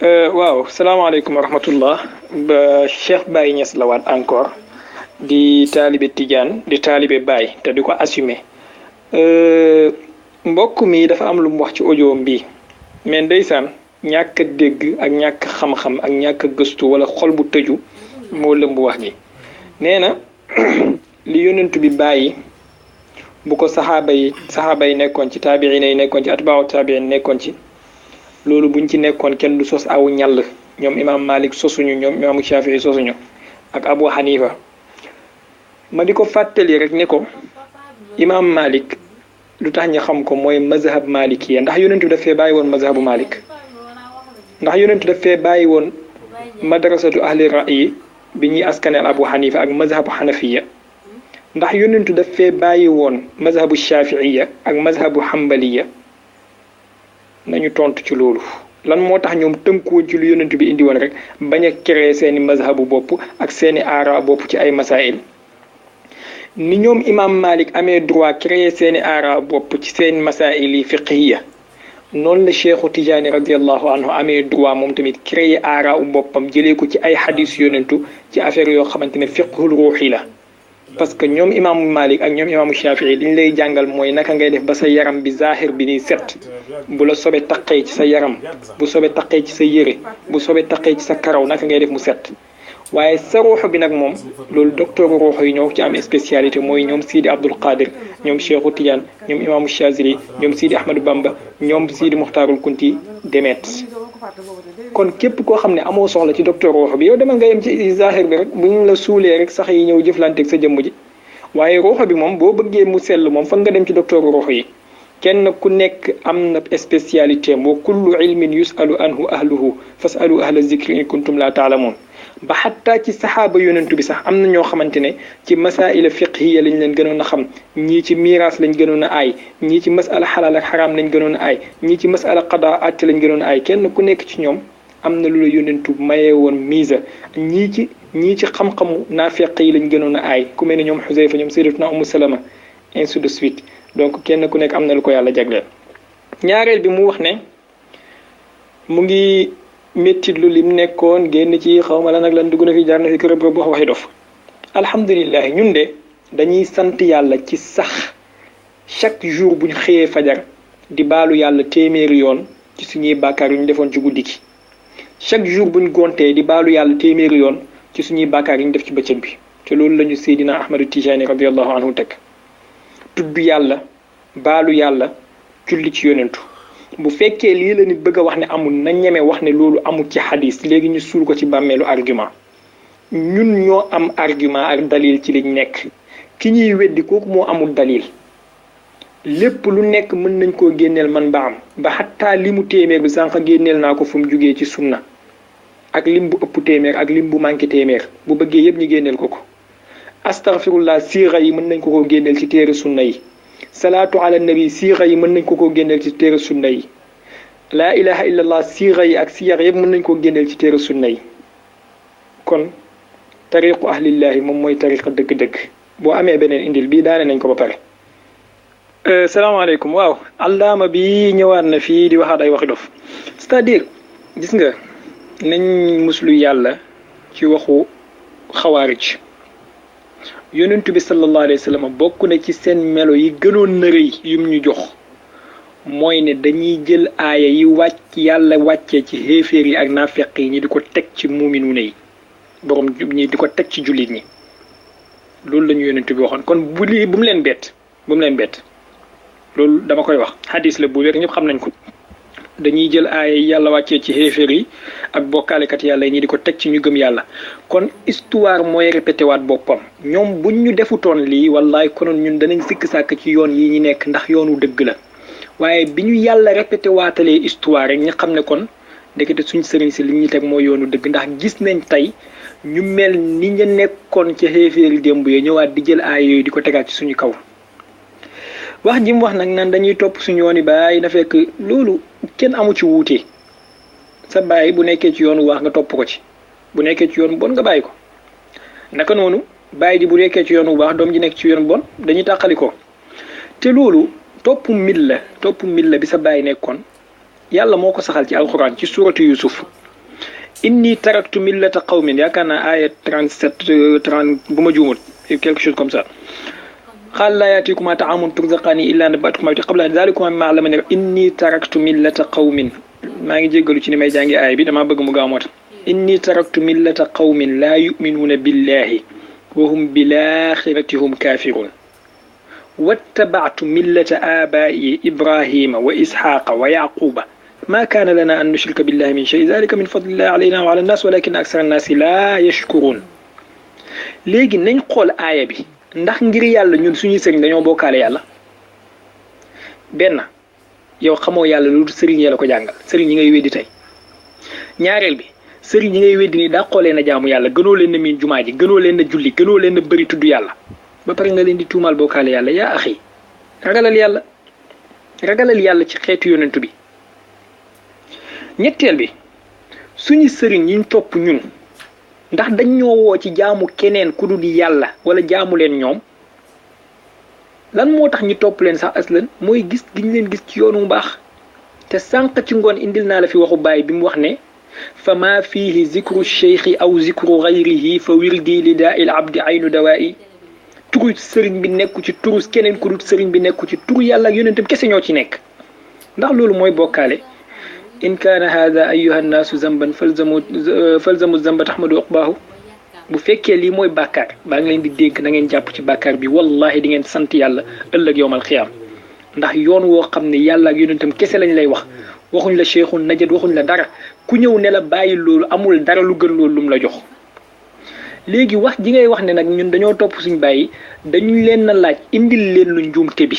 waaw salaamaaleykum wa rahmatullah ba Cheikh Baye Niass la waat encore di taalibe Tidiane di taalibe Baye te di ko assumer mbokk mi dafa am lu mu wax ci audio bi mais ndeysaan ñàkk a dégg ak ñàkk xam-xam ak ñàkk a gëstu wala xol bu tëju moo lëmb wax ji nee na li yonent bi bàyyi bu ko saxaaba yi nekkoon ci taabiina yi nekkoon ci atbaaw taabiin nekkoon ci loolu buñ ci nekkoon kenn du sos aw ñàll ñoom imam Malik sosuñu ñoom imaamu Shafii sosuñu ak Abu Hanifa ma di ko fàttali rek ne ko imam Malik lu tax ñu xam ko mooy mazhab malikiya ndax yonentu daf fee bàyyi woon mazhabu Malik ndax yonentu daf fee bàyyi woon madrasatu ahli ra'yi bi ñuy askaneel Abu Hanifa ak mazhabu Hanafiya ndax yonentu daf fee bàyyi woon mazhabu Shafiiya ak mazhabu Hanbaliya nañu tontu ci loolu lan moo tax ñoom tënkuwoon ci lu yonent bi indi woon rek bañ a créer seeni mazhabu bopp ak seeni aara bopp ci ay masail ni ñoom imam Malik amee droit créer seeni aara bopp ci seeni masail yi fiqhiya noonu la Cheikhu Tijaani radiallahu anhu amee droit moom tamit créer aara u boppam jëlee ko ci ay hadis yonentu ci affaire yoo xamante ne fiqhul ruuxi la parce que ñoom imaamu Malik ak ñoom imaamu Shafii li ñu lay jàngal mooy naka ngay def ba sa yaram bi zahir bi ni set bu la sobe taqee ci sa yaram bu sobe taqee ci sa yére bu sobe taqee ci sa karaw naka ngay def mu set waaye sa ruux bi nag moom loolu docteur ruux yi ñoo ci am spécialité mooy ñoom Sidi Abdul Qadir ñoom Cheikhu Tidiane ñoom imaamu Chazili ñoom Sidi Ahmadou Bamba ñoom Sidi Muxtaarul Kunti demet kon képp koo xam ne amoo soxla ci docteur ruux bi yow demal nga yem ci zahir bi rek bu ñu la suulee rek sax yi ñëw jëflanteeg sa jëmm ji waaye ruux bi moom boo bëggee mu sell moom fa nga dem ci docteur ruux yi kenn ku nekk am na spécialité wa kullu ilmin yusalu anhu ahluhu fasalu ahla zikri in kuntum la taalamuun ba xataa ci saxaaba yonentu bi sax am na ñoo xamante ne ci masaila fiqhiya lañ leen gënoon a xam ñii ci miraas lañ gënoon a aay ñii ci masala xalaal ak xaraam lañ gënoon a aay ñii ci masala qadaa atte lañ gënoon a aay kenn ku nekk ci ñoom am na lu la yonentu mayee woon mise ñii ci xam-xamu naafeq yi lañ gënoon a aay ku mel ne ñoom Xuseyfa ñoom sayyidatuna Umu Salama ainsi de suite donc kenn ku nekk am na lu ko yàlla jagleel ñaareel bi mu wax ne mu ngi méttit lu lim nekkoon génn ci xawma lan ak lan dugg na fi jaar na fi kërëb rëb wax waxi dof alhamdulilah ñun de dañuy sant yàlla ci sax chaque jour buñ xëyee fajar di baalu yàlla téeméeri yoon ci suñuy bàkkaar yu ñu defoon ci guddi gi chaque jour buñ gontee di baalu yàlla téeméeri yoon ci suñuy bàkkaar yu ñu def ci bëccëg bi te loolu lañu Seydina Ahmadu Tijaani radiallahu anhu teg tudd yàlla baalu yàlla julli ci yonentu bu fekkee lii la nit bëgg a wax ne amul na ñeme wax ne loolu amul ci xadis léegi ñu suul ko ci bàmmeelu argument ñun ñoo am argument ak dalil ci liñ nekk ki ñuy weddi kooku moo amul dalil lépp lu nekk mën nañ koo génneel man ba am ba xattaa limu téeméer bi sànq génneel naa ko fu mu jugee ci sunna ak lim bu ëpp téeméer ak lim bu manqué téeméer bu bëggee yëpp ñu génneel ko astaghfirullah siira yi mën nañ ko koo génneel ci téere sunna yi salaatu ala nabi siira yi mën nañ ko koo génneel ci téere sunna yi laa ilaha illallah siira yi ak siyar yëpp mën nañ koo génneel ci téere sunna yi kon tariqu ahlillahi moom mooy tariqa dëgg-dëgg boo amee beneen indil bii daane nañ ko ba pare salaamaaleykum waaw allaama bi ñëwaat na fii di waxaat ay waxi dof c'est-à-dire gis nga nañ muslu yàlla ci waxu xawaarij yonentu bi sallallahu alayhi wa sallam bokk na ci seen melo yi gënoon na rëy yum ñu jox mooy ne dañuy jël aaya yi wàcc yàlla wàccee ci xéeféer yi ak naafeq yi ñi di ko teg ci muuminuuna yi borom ñi di ko teg ci jullit ñi loolu la ñu yonentu bi waxoon kon bu mu leen bett loolu dama koy wax hadis la bu wér ñëpp xam nañ ko dañuy jël aaya yi yàlla wàccee ci xéeféer yi ak bokkaalekat yàlla yi ñi di ko teg ci ñu gëm yàlla kon histoire mooy répété waat boppam ñoom buñ ñu defutoon lii wallaay konoon ñun danañ sikk sàkk ci yoon yi ñu nekk ndax yoonu dëgg la waaye bi ñu yàlla répété waatalee histoire rek ñu xam ne kon ndekete suñ sëriñ si li ñu teg mooy yoonu dëgg ndax gis nañ tey ñu mel ni ñu nekkoon ci xéeféer yi démb yi ñëwaat di jël aaya yooyu di ko tegaat ci suñu kaw wax ji mu wax nag naan dañuy topp suñu yoon yi baay na fekk loolu kenn amu ci wuute sa baay bu nekkee ci yoonu wax nga topp ko ci bu nekkee ci yoon bon nga bàyyi ko naka noonu baay ji bu nekkee ci yoonu wax doom ji nekk ci yoon bon dañuy tàqali ko te loolu topp milla bi sa baay nekkoon yàlla moo ko saxal ci alxuraan ci suuratu Yusuf inni taraktu millata qawmin yaakaar naa aaya 37 30 bu ma juumut quelque chose comme ça قال لا يأتيكما طعام ترزقاني إلا نبأتكما قبل ذلكما مما علمني إني تركت ملة قوم ما ngi jéggalu ci ni may jàngi aay bi dama bëgg mu gaaw moo tax إني تركت ملة قوم لا يؤمنون بالله وهم بالآخرة هم كافرون واتبعت ملة آبائي إبراهيم وإسحاق ويعقوب ما كان لنا أن نشرك بالله من شيء ذلك من فضل الله علينا وعلى الناس ولكن أكثر الناس لا يشكرون léegi nañ xool aaya bi ndax ngir yàlla ñun suñuy sëriñ dañoo bokkaale yàlla benn yow xamoo yàlla lu sëriñ yee la ko jàngal sëriñ yi ngay weddi tey ñaareel bi sëriñ yi ngay weddi ni daa xoolee na jaamu yàlla gënoo leen na miin jumaa ji gënoo leen na julli gënoo leen na bëri tudd yàlla ba pare nga leen di tuumal bokkaale yàlla yaa axi ragalal yàlla ci xeetu yonentu bi ñetteel bi suñu sëriñ yiñ topp ñun ndax dañ ñoo woo ci jaamu keneen ku dul yàlla wala jaamu leen ñoom lan moo tax ñu topp leen sax aslan mooy gis giñ leen gis ci yoonu baax te sànq ci ngoon indil naa la fi waxu baay bi mu wax ne fa maa fiihi zikru cheikhi aw zikru gayrihi fa wirdi li daa il abdi aynu dawaa'i turu sëriñ bi nekku ci turu keneen ku dul sëriñ bi nekku ci turu yàlla ak yonentam kese ñoo ci nekk ndax loolu mooy bokkaale in kaana hada ayuha nnaasu zamban falzamu zamba taxmadu uqbaahu bu fekkee lii mooy bàkkaar baa ngi leen di dégg na ngeen jàpp ci bàkkaar bi wallahi di ngeen sant yàlla ëllëg yowmal xiyaam ndax yoon woo xam ne yàlla ak yonentam kese lañ lay wax waxuñ la cheikhun najad waxuñ la dara ku ñëw ne la bàyyi loolu amul dara lu gën loolu lum la jox léegi wax ji ngay wax ne nag ñun dañoo topp suñ bàyyi dañu leen na laaj indil leen lu njuumte bi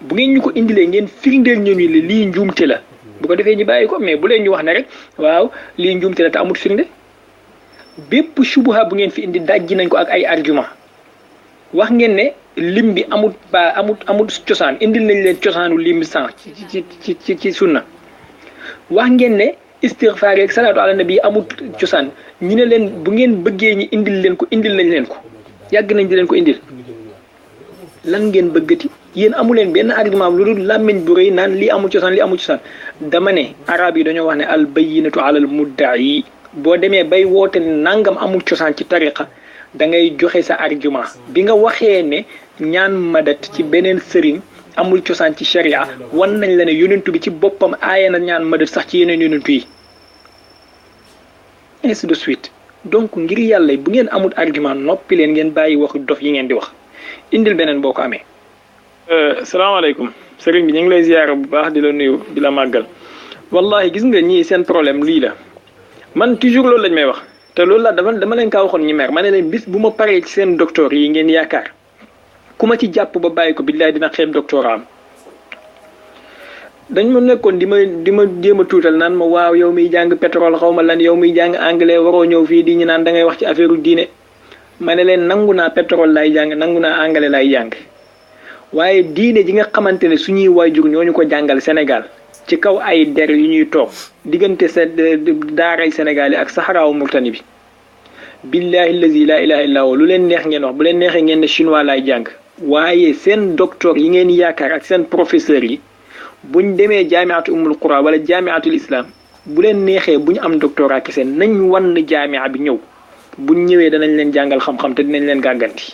bu ngeen ñu ko indilee ngeen firndeel ñu ni lii njuumte la bu ko defee ñu bàyyi ko mais bu leen ñu wax ne rek waaw lii njuumte la te amut firnde bépp subuha bu ngeen fi indi dajji nañ ko ak ay argument wax ngeen ne lim bi amut cosaan indil nañ leen cosaanu lim san ci sunna wax ngeen ne istighfar ak salaatu ala nabi amut cosaan ñu ne leen bu ngeen bëggee ñi indil leen ko indil nañ leen ko yàgg nañ di leen ko indil lan ngeen bëggati yéen amu leen benn argument lu dul làmmiñ bu rëy naan lii amul cosaan lii amul cosaan dama ne arab yi dañoo wax ne al bayyinatu ala al mudda'i boo demee bay woote nangam amul cosaan ci tariqa da ngay joxe sa argument bi nga waxee ne ñaan madat ci beneen sëriñ amul cosaan ci sharia wan nañ la ne yonentu bi ci boppam aaya na ñaan madat sax ci yeneen yonentu yi ainsi de suite donc ngir yàlla bu ngeen amul argument noppi leen ngeen bàyyi waxu dof yi ngeen di wax indil beneen boo ko amee. salaamaaleykum sëriñ bi ñu ngi lay ziyaara bu baax di la nuyu di la màggal wallahi gis nga ñii seen problème lii la man toujours loolu lañ may wax te loolu la dama leen kaa waxoon ñi mer ma ne leen bis bu ma paree ci seen docteur yi ngeen yaakaar ku ma ci jàpp ba bàyyi ko billaay dina xeeb doctorat am dañ ma nekkoon di ma jéem a tuutal naan ma waaw yow miy jàng pétrole xaw ma lan yow miy jàng anglais waroo ñëw fii di ñu naan da ngay wax ci affaire diine ma ne leen nangu naa pétrole lay jàng nangu naa anglais lay jàng waaye diine ji nga xamante ne suñuy waajur ñooñu ko jàngal Sénégal ci kaw ay der yu ñuy toog diggante sa daaray Sénégal yi ak saxaraawu Murtani bi billahi allazi la ilaha illa huwa lu leen neex ngeen wax bu leen neexee ngeen ne chinois lay jàng waaye seen docteur yi ngeen yaakaar ak seen professeur yi buñ demee jaamiatu umul qura wala jaamiatul islam bu leen neexee bu ñu am doctorat kese nañ wan jaamia bi ñëw buñ ñëwee danañ leen jàngal xam-xam te dinañ leen gàgganti